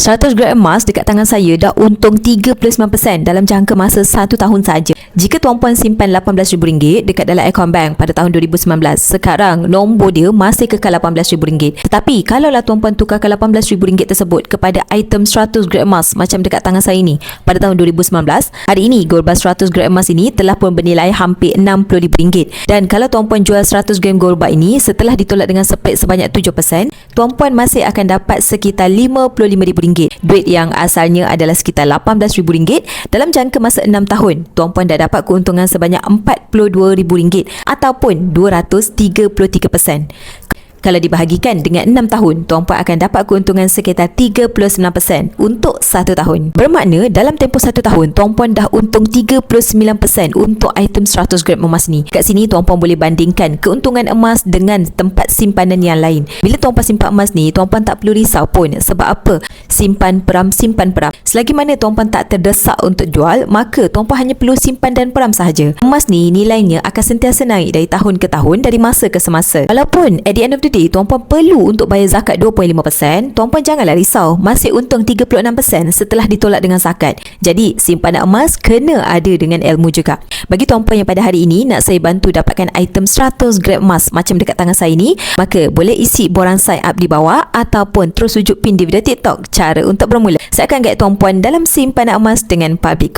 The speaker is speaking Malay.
100 gram emas dekat tangan saya dah untung 39% dalam jangka masa 1 tahun saja. Jika tuan-puan simpan RM18,000 dekat dalam akaun bank pada tahun 2019, sekarang nombor dia masih kekal RM18,000. Tetapi kalaulah tuan-puan tukarkan RM18,000 tersebut kepada item 100 gram emas macam dekat tangan saya ni pada tahun 2019, hari ini gold bar 100 gram emas ini telah pun bernilai hampir RM60,000. Dan kalau tuan-puan jual 100 gram gold bar ini setelah ditolak dengan split sebanyak 7%, tuan-puan masih akan dapat sekitar RM55,000. Duit yang asalnya adalah sekitar RM18,000 dalam jangka masa 6 tahun, tuan-puan dah dapat keuntungan sebanyak RM42,000 ataupun 233%. Kalau dibahagikan dengan 6 tahun, tuan-puan akan dapat keuntungan sekitar 39% untuk 1 tahun. Bermakna dalam tempoh 1 tahun, tuan-puan dah untung 39% untuk item 100 gram emas ni. Kat sini tuan-puan boleh bandingkan keuntungan emas dengan tempat simpanan yang lain. Bila tuan-puan simpan emas ni, tuan-puan tak perlu risau pun. Sebab apa? Simpan peram. Selagi mana tuan-puan tak terdesak untuk jual, maka tuan-puan hanya perlu simpan dan peram sahaja. Emas ni nilainya akan sentiasa naik dari tahun ke tahun, dari masa ke semasa. Walaupun at the end of the day tuan-puan perlu untuk bayar zakat 25%, tuan-puan janganlah risau, masih untung 36% setelah ditolak dengan zakat. Jadi simpanan emas kena ada dengan ilmu juga. Bagi tuan-puan yang pada hari ini nak saya bantu dapatkan item 100 gram emas macam dekat tangan saya ni, maka boleh isi borang sign up di bawah ataupun terus rujuk pin di video TikTok cara untuk bermula. Saya akan guide tuan-puan dalam simpanan emas dengan public.